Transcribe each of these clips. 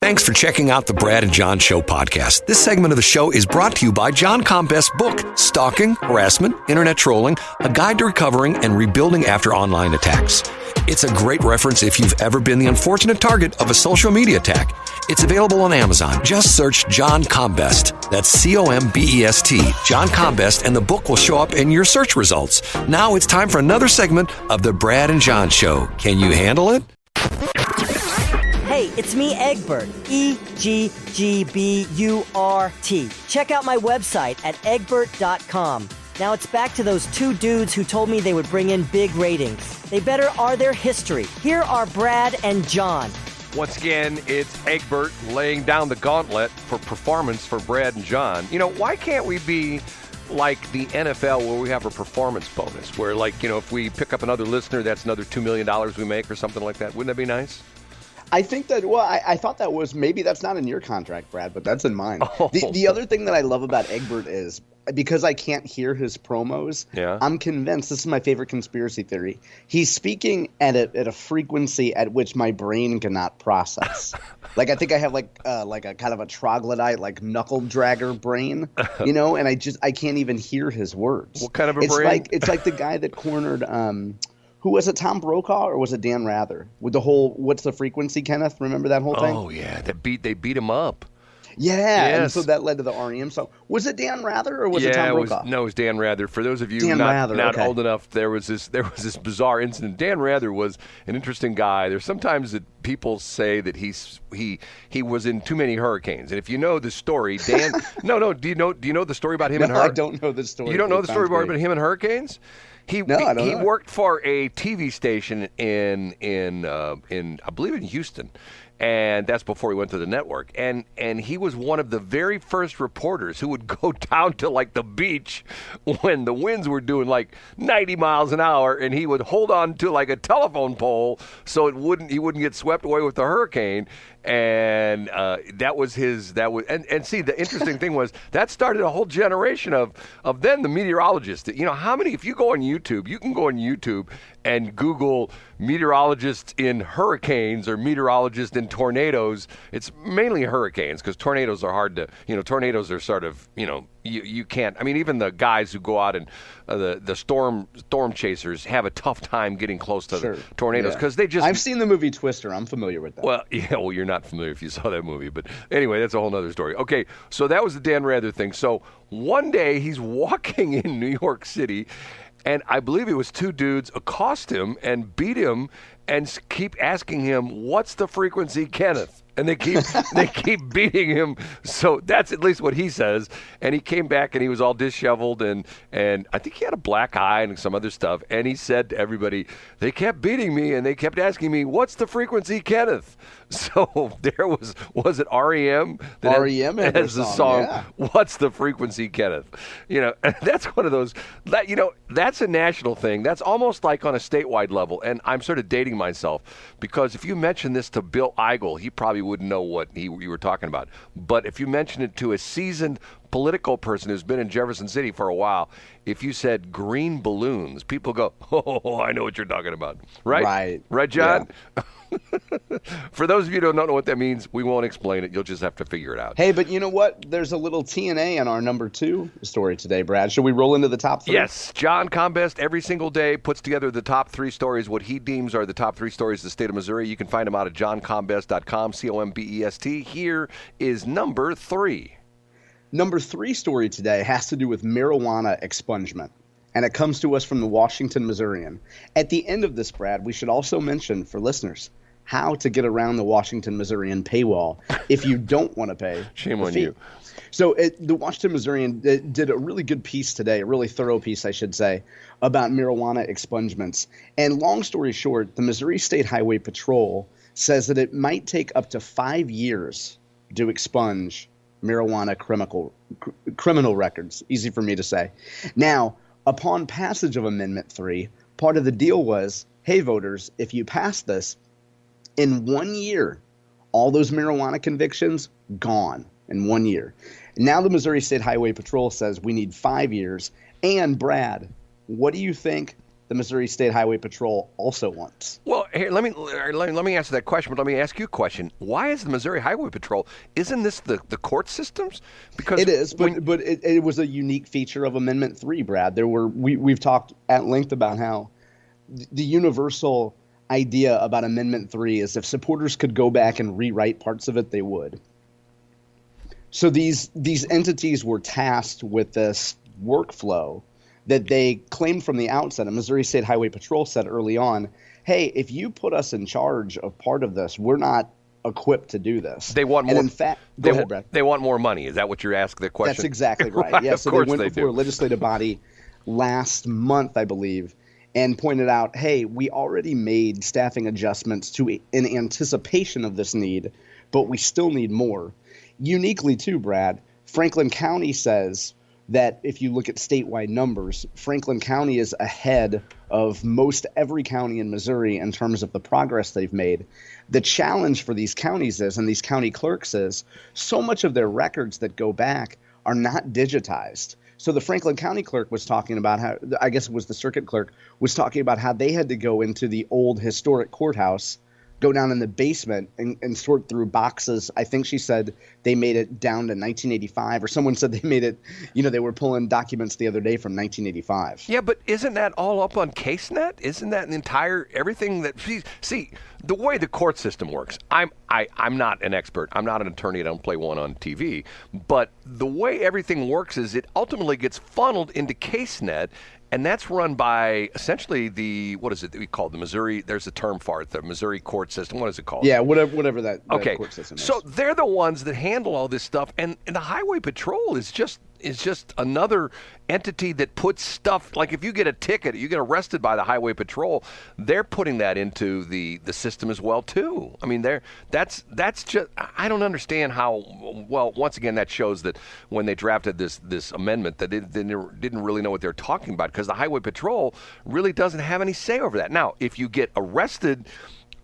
Thanks for checking out the Brad and John Show podcast. This segment of the show is brought to you by John Combest's book, Stalking, Harassment, Internet Trolling, A Guide to Recovering and Rebuilding After Online Attacks. It's a great reference if you've ever been the unfortunate target of a social media attack. It's available on Amazon. Just search John Combest. That's C-O-M-B-E-S-T, John Combest, and the book will show up in your search results. Now it's time for another segment of the Brad and John Show. Can you handle it? Hey, it's me, Egbert. E-G-G-B-U-R-T. Check out my website at egbert.com. Now it's back to those two dudes who told me they would bring in big ratings. They better are their history. Here are Brad and John. Once again, it's Egbert laying down the gauntlet for performance for Brad and John. You know, why can't we be like the NFL where we have a performance bonus? Where, like, you know, if we pick up another listener, that's another $2 million we make or something like that. Wouldn't that be nice? I think that, I thought that was, maybe that's not in your contract, Brad, but that's in mine. Oh. The other thing that I love about Egbert is, because I can't hear his promos, I'm convinced, this is my favorite conspiracy theory, he's speaking at a frequency at which my brain cannot process. Like, I think I have like a kind of a troglodyte, like knuckle dragger brain, you know, and I can't even hear his words. What kind of a brain? It's like the guy that cornered who was it, Tom Brokaw, or was it Dan Rather? With the whole, what's the frequency, Kenneth? Remember that whole thing? Oh, yeah. They beat him up. Yeah, yes. And so that led to the REM. So was it Dan Rather or was it Tom Brokaw? No, it was Dan Rather. For those of you not okay. Old enough, there was this bizarre incident. Dan Rather was an interesting guy. There's sometimes that people say that he was in too many hurricanes. And if you know the story, Dan No, do you know the story about him and I don't know the story. You don't know the story about him and hurricanes? He know. worked for a TV station in I believe in Houston, and that's before he went to the network. And he was one of the very first reporters who would go down to like the beach when the winds were doing like 90 miles an hour, and he would hold on to like a telephone pole so he wouldn't get swept away with the hurricane. And that was see, the interesting thing was that started a whole generation of then the meteorologists. You know, how many, if you go on YouTube, you can go on YouTube and Google meteorologists in hurricanes or meteorologists in tornadoes. It's mainly hurricanes because tornadoes are hard to, tornadoes are sort of, you can't, I mean, even the guys who go out and the storm chasers have a tough time getting close to the tornadoes because they just. I've seen the movie Twister. I'm familiar with that. Well, you're not familiar if you saw that movie. But anyway, that's a whole other story. Okay, so that was the Dan Rather thing. So one day he's walking in New York City, and I believe it was two dudes accost him and beat him and keep asking him, "What's the frequency, Kenneth?" And they keep beating him. So that's at least what he says. And he came back and he was all disheveled and I think he had a black eye and some other stuff. And he said to everybody, they kept beating me and they kept asking me, "What's the frequency, Kenneth?" So there was it REM? REM has the song, yeah. "What's the frequency, Kenneth?" That's one of those, that's a national thing. That's almost like on a statewide level. And I'm sort of dating myself because if you mention this to Bill Eigel, he probably wouldn't know what you were talking about. But if you mention it to a seasoned political person who's been in Jefferson City for a while, if you said green balloons, people go, "Oh, I know what you're talking about." Right? Right, John? Yeah. For those of you who don't know what that means, we won't explain it. You'll just have to figure it out. Hey, but you know what? There's a little TNA in our number 2 story today, Brad. Should we roll into the top 3? Yes. John Combest every single day puts together the top 3 stories, what he deems are the top 3 stories of the state of Missouri. You can find them out at johncombest.com, Combest. Here is number 3. Number 3 story today has to do with marijuana expungement, and it comes to us from the Washington Missourian. At the end of this, Brad, we should also mention for listeners how to get around the Washington Missourian paywall if you don't want to pay. Shame on you. So the Washington Missourian did a really good piece today, a really thorough piece, I should say, about marijuana expungements. And long story short, the Missouri State Highway Patrol says that it might take up to 5 years to expunge marijuana criminal records. Easy for me to say. Now, upon passage of Amendment 3, part of the deal was, hey, voters, if you pass this, in 1 year, all those marijuana convictions gone in 1 year. Now the Missouri State Highway Patrol says we need 5 years. And, Brad, what do you think the Missouri State Highway Patrol also wants. Well, here, let me answer that question, but let me ask you a question. Why is the Missouri Highway Patrol, isn't this the court systems? Because it is, but it was a unique feature of Amendment 3, Brad. We've talked at length about how the universal idea about Amendment 3 is if supporters could go back and rewrite parts of it, they would. So these entities were tasked with this workflow that they claimed from the outset. And Missouri State Highway Patrol said early on, hey, if you put us in charge of part of this, we're not equipped to do this. They want more. And in fact, go ahead, Brad. They want more money. Is that what you're asking the question? That's exactly right. Right, Yeah, so they went before a legislative body last month, I believe, and pointed out, hey, we already made staffing adjustments in anticipation of this need, but we still need more. Uniquely too, Brad, Franklin County says that if you look at statewide numbers, Franklin County is ahead of most every county in Missouri in terms of the progress they've made. The challenge for these counties is, and these county clerks is, so much of their records that go back are not digitized. So the Franklin County clerk was talking about how, I guess it was the circuit clerk, was talking about how they had to go into the old historic courthouse, go down in the basement and sort through boxes. I think she said they made it down to 1985, or someone said they made it, they were pulling documents the other day from 1985. Yeah, but isn't that all up on CaseNet? Isn't that everything that, see, the way the court system works, I'm not an expert. I'm not an attorney. I don't play one on TV. But the way everything works is it ultimately gets funneled into CaseNet, and that's run by essentially what is it that we call the Missouri, there's a term for it, the Missouri court system. What is it called? Yeah, whatever that court system is. So they're the ones that handle all this stuff, and the Highway Patrol is just another entity that puts stuff, like if you get a ticket, you get arrested by the Highway Patrol, they're putting that into the system as well too. I mean, that's just, I don't understand how, well, once again, that shows that when they drafted this amendment that they didn't really know what they're talking about, because the Highway Patrol really doesn't have any say over that. Now, if you get arrested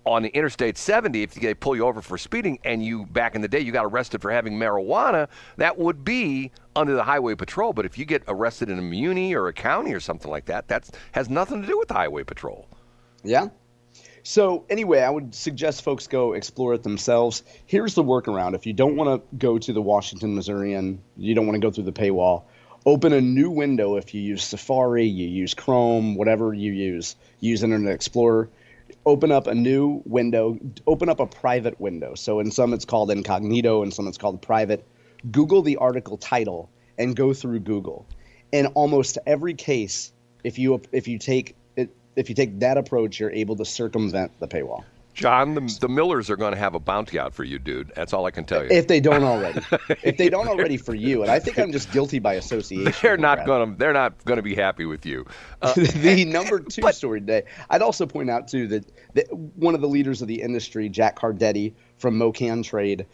on the Interstate 70, if they pull you over for speeding and you, back in the day, you got arrested for having marijuana, that would be under the Highway Patrol. But if you get arrested in a muni or a county or something like that, that has nothing to do with the Highway Patrol. Yeah. So anyway, I would suggest folks go explore it themselves. Here's the workaround. If you don't want to go to the Washington Missourian, you don't want to go through the paywall, open a new window. If you use Safari, you use Chrome, whatever you use Internet Explorer. Open up a new window, open up a private window. So in some it's called incognito, in some it's called private. Google the article title and go through Google. In almost every case, if you take that approach, you're able to circumvent the paywall. John, the Millers are going to have a bounty out for you, dude. That's all I can tell you. If they don't already. If they don't already for you. And I think I'm just guilty by association. They're not going to be happy with you. The number two story today, I'd also point out, too, that one of the leaders of the industry, Jack Cardetti from MoCan Trade,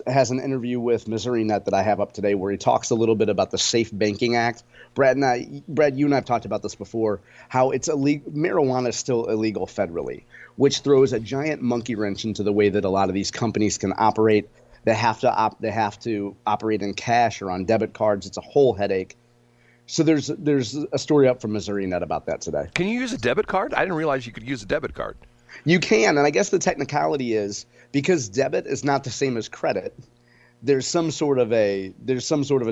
has an interview with MissouriNet that I have up today where he talks a little bit about the Safe Banking Act. Brad, you and I have talked about this before, how it's illegal. Marijuana is still illegal federally, which throws a giant monkey wrench into the way that a lot of these companies can operate. They have to operate in cash or on debit cards. It's a whole headache. So there's a story up from MissouriNet about that today. Can you use a debit card? I didn't realize you could use a debit card. You can, and I guess the technicality is because debit is not the same as credit. There's some sort of a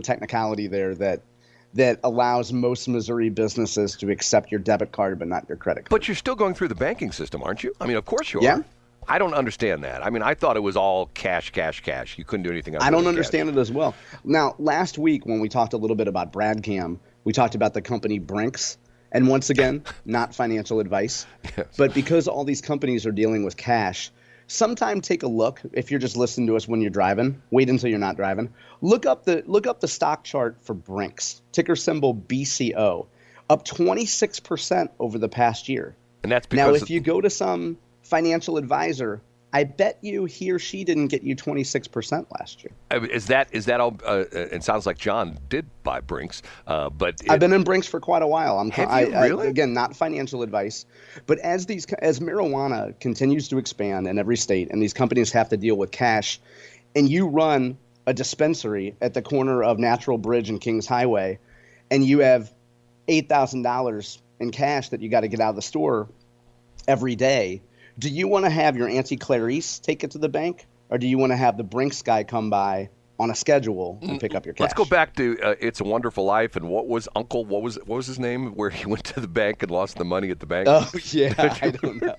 technicality there that allows most Missouri businesses to accept your debit card but not your credit card. But you're still going through the banking system, aren't you? I mean, of course you are. Yeah. I don't understand that. I mean, I thought it was all cash. You couldn't do anything else. I don't understand it as well. Now, last week when we talked a little bit about BradCam, we talked about the company Brinks. And once again, not financial advice. Yes. But because all these companies are dealing with cash, sometime take a look. If you're just listening to us when you're driving, wait until you're not driving. Look up the stock chart for Brinks, ticker symbol BCO, up 26% over the past year. And that's because now, if you go to some financial advisor, I bet you he or she didn't get you 26% last year. Is that all? It sounds like John did buy Brinks, but I've been in Brinks for quite a while. Really? Again, not financial advice, but as marijuana continues to expand in every state, and these companies have to deal with cash, and you run a dispensary at the corner of Natural Bridge and Kings Highway, and you have $8,000 in cash that you got to get out of the store every day. Do you want to have your Auntie Clarice take it to the bank, or do you want to have the Brinks guy come by on a schedule and pick up your cash? Let's go back to It's a Wonderful Life, and what was his name, where he went to the bank and lost the money at the bank? Oh, yeah, I don't know.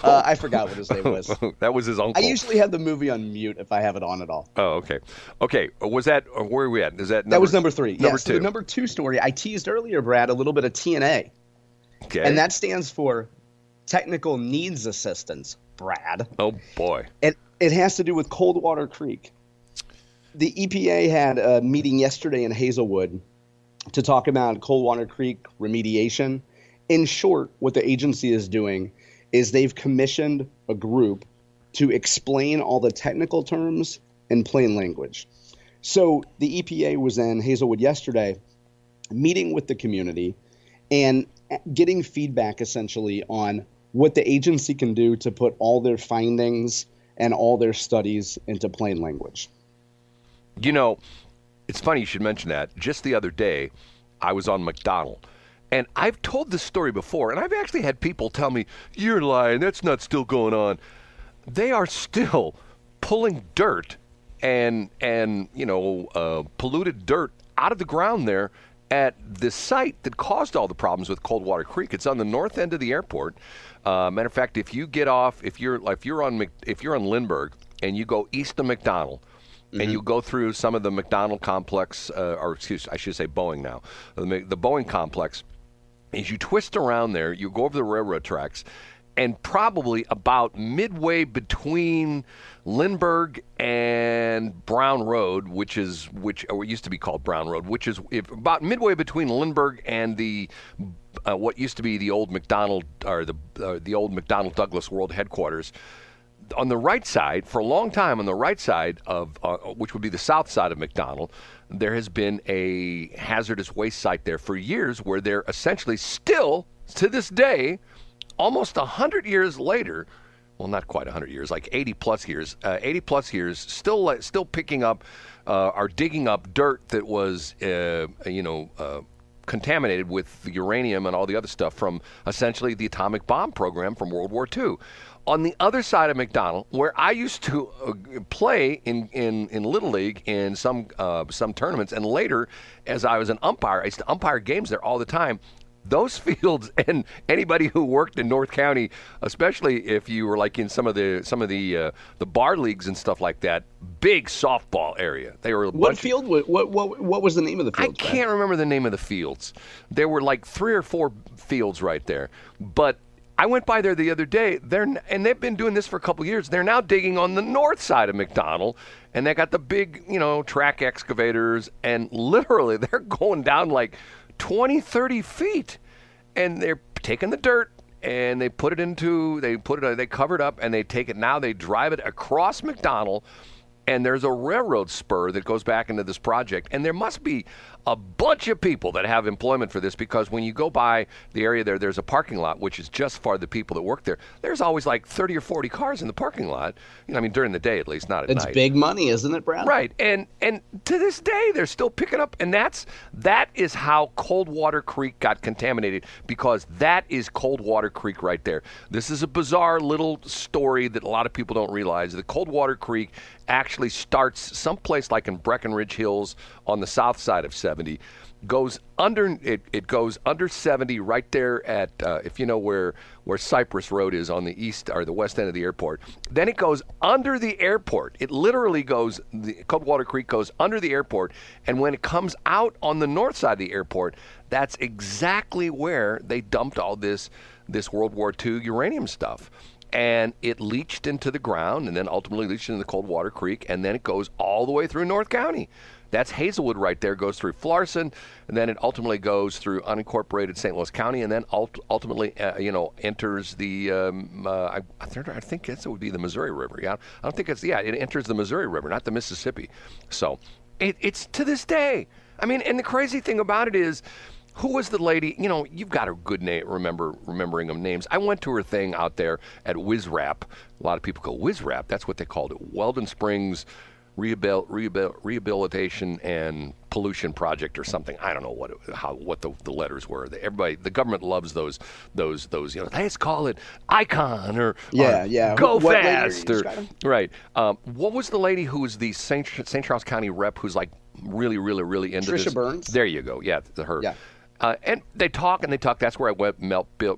I forgot what his name was. That was his uncle. I usually have the movie on mute if I have it on at all. Oh, okay. Okay, was that, where are we at? Is that That was number 3. Number yeah, 2. So the number 2 story, I teased earlier, Brad, a little bit of TNA. Okay. And that stands for Technical Needs Assistance, Brad. Oh, boy. It has to do with Coldwater Creek. The EPA had a meeting yesterday in Hazelwood to talk about Coldwater Creek remediation. In short, what the agency is doing is they've commissioned a group to explain all the technical terms in plain language. So the EPA was in Hazelwood yesterday, meeting with the community and getting feedback essentially on what the agency can do to put all their findings and all their studies into plain language. You know, it's funny you should mention that. Just the other day, I was on McDonald, and I've told this story before, and I've actually had people tell me, "You're lying, that's not still going on." They are still pulling dirt and polluted dirt out of the ground there at the site that caused all the problems with Coldwater Creek. It's on the north end of the airport. Matter of fact, if you get off, if you're on Lindbergh and you go east of McDonald, and you go through some of the McDonald complex, I should say Boeing now, the Boeing complex, as you twist around there, you go over the railroad tracks, and probably about midway between Lindbergh and Brown Road, which used to be called Brown Road, which is about midway between Lindbergh and the what used to be the old McDonald or the old McDonnell Douglas World Headquarters. On the right side, for a long time, on the right side of which would be the south side of McDonald, there has been a hazardous waste site there for years, where they're essentially still, to this day, almost 100 years later, well, not quite 100 years, like 80 plus years, still picking up or digging up dirt that was, contaminated with uranium and all the other stuff from essentially the atomic bomb program from World War II. On the other side of McDonald, where I used to play in Little League in some tournaments, and later, as I was an umpire, I used to umpire games there all the time. Those fields, and anybody who worked in North County, especially if you were like in some of the bar leagues and stuff like that, big softball area. They were what field? What was the name of the field? I can't remember the name of the fields. There were like 3 or 4 fields right there, but I went by there the other day. And they've been doing this for a couple of years. They're now digging on the north side of McDonald, and they got the big, track excavators, and literally they're going down like 20, 30 feet, and they're taking the dirt and they cover it up, and they take it, now they drive it across McDonald, and there's a railroad spur that goes back into this project, and there must be a bunch of people that have employment for this, because when you go by the area there's a parking lot, which is just for the people that work there. There's always like 30 or 40 cars in the parking lot, during the day at least, not at night. It's big money, isn't it, Brad? Right, and to this day, they're still picking up, and that is how Coldwater Creek got contaminated, because that is Coldwater Creek right there. This is a bizarre little story that a lot of people don't realize. The Coldwater Creek actually starts someplace like in Breckenridge Hills on the south side of 70, goes under 70 right there at if you know where Cypress Road is on the east or the west end of the airport. Then it goes under the airport. It literally goes, the Coldwater Creek goes under the airport, and when it comes out on the north side of the airport, that's exactly where they dumped all this World War II uranium stuff. And it leached into the ground, and then ultimately leached into the Coldwater Creek, and then it goes all the way through North County. That's Hazelwood right there, goes through Florissant, and then it ultimately goes through unincorporated St. Louis County, and then ultimately, enters the, I think it would be the Missouri River. Yeah, I don't think it enters the Missouri River, not the Mississippi. So it's to this day. I mean, and the crazy thing about it is, who was the lady? You've got a good name, remembering of names. I went to her thing out there at WizRap. A lot of people go, WizRap? That's what they called it. Weldon Springs rehabilitation and pollution project or something. I don't know what the letters were. The government loves those. Let's call it Icon or Go Fast right. What was the lady who was the St. Charles County rep who's like really into Trisha this? Burns. There you go. Yeah, her. Yeah. And they talk. That's where I met Bill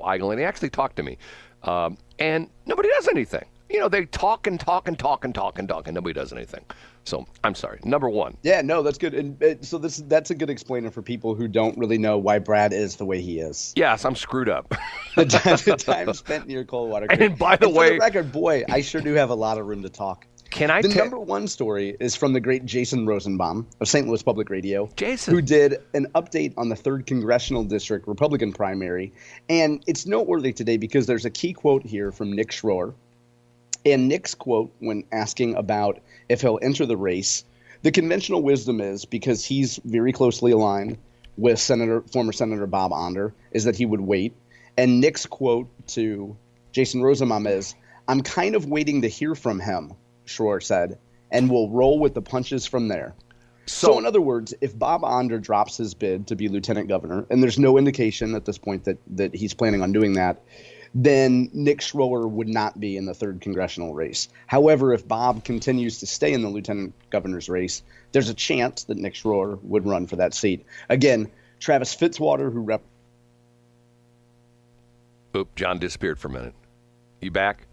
Eigel, and he actually talked to me. And nobody does anything. They talk and nobody does anything. So I'm sorry. Number one. Yeah, no, that's good. And that's a good explainer for people who don't really know why Brad is the way he is. Yes, I'm screwed up. the time spent near Coldwater Creek. And by the way, for the record, boy, I sure do have a lot of room to talk. Can I? The number one story is from the great Jason Rosenbaum of St. Louis Public Radio. Jason, who did an update on the 3rd Congressional District Republican primary, and it's noteworthy today because there's a key quote here from Nick Schroer. And Nick's quote when asking about if he'll enter the race, the conventional wisdom is, because he's very closely aligned with former Senator Bob Onder, is that he would wait. And Nick's quote to Jason Rosenbaum is, "I'm kind of waiting to hear from him," Schroer said, "and we'll roll with the punches from there." So in other words, if Bob Onder drops his bid to be lieutenant governor, and there's no indication at this point that he's planning on doing that, then Nick Schroer would not be in the 3rd congressional race. However, if Bob continues to stay in the lieutenant governor's race, there's a chance that Nick Schroer would run for that seat. Again, Travis Fitzwater, who Oop, John disappeared for a minute. You back?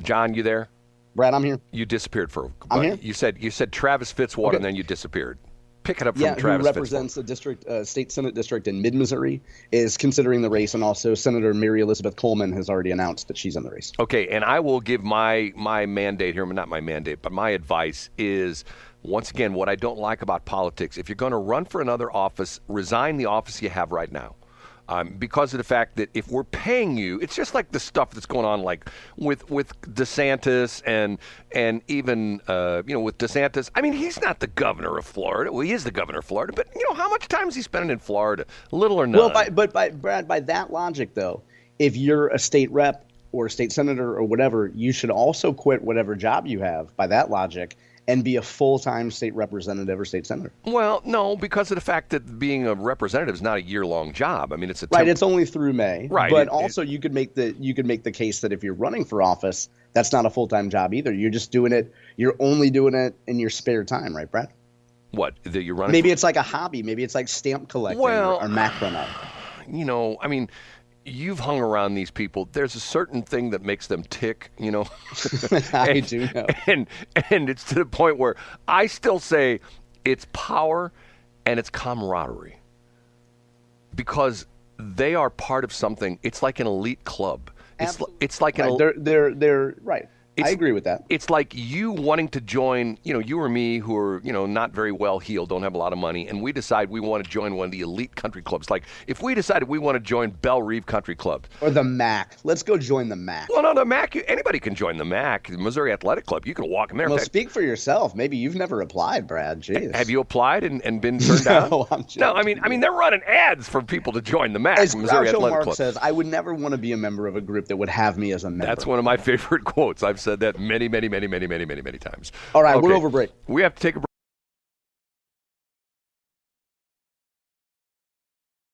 John, you there? Brad, I'm here. You disappeared for. I'm here. You said Travis Fitzwater, okay. And then you disappeared. Pick it up from Travis who represents the state Senate district in mid-Missouri, is considering the race, and also Senator Mary Elizabeth Coleman has already announced that she's in the race. Okay, and I will give my mandate here, not my mandate, but my advice is, once again, what I don't like about politics, if you're going to run for another office, resign the office you have right now. Because of the fact that if we're paying you, it's just like the stuff that's going on, like with DeSantis and even with DeSantis. I mean, he's not the governor of Florida. Well, he is the governor of Florida, but how much time is he spending in Florida? Little or none. Well, Brad, by that logic, though, if you're a state rep or a state senator or whatever, you should also quit whatever job you have. By that logic. And be a full-time state representative or state senator. Well, no, because of the fact that being a representative is not a year-long job. I mean, it's right. It's only through May. Right. But also, you could make the case that if you're running for office, that's not a full-time job either. You're just doing it. You're only doing it in your spare time, right, Brad? What? That you're running? Maybe it's like a hobby. Maybe it's like stamp collecting or macrame. I mean. You've hung around these people. There's a certain thing that makes them tick, I do know. And it's to the point where I still say it's power and it's camaraderie. Because they are part of something. It's like an elite club. It's like they're right. I agree with that. It's like you wanting to join, you or me who are, not very well heeled, don't have a lot of money, and we decide we want to join one of the elite country clubs. Like if we decided we want to join Belle Reve Country Club. Or the MAC. Let's go join the MAC. Well, no, the MAC, anybody can join the MAC, the Missouri Athletic Club. You can walk in there. Well, speak for yourself. Maybe you've never applied, Brad. Jeez. Have you applied and been turned down? No, I'm joking. No, I mean, they're running ads for people to join the MAC, as Missouri Groucho Athletic Marx Club. says, I would never want to be a member of a group that would have me as a member. That's one of my favorite quotes. I've said that many times. All right, we're over break. We have to take a break.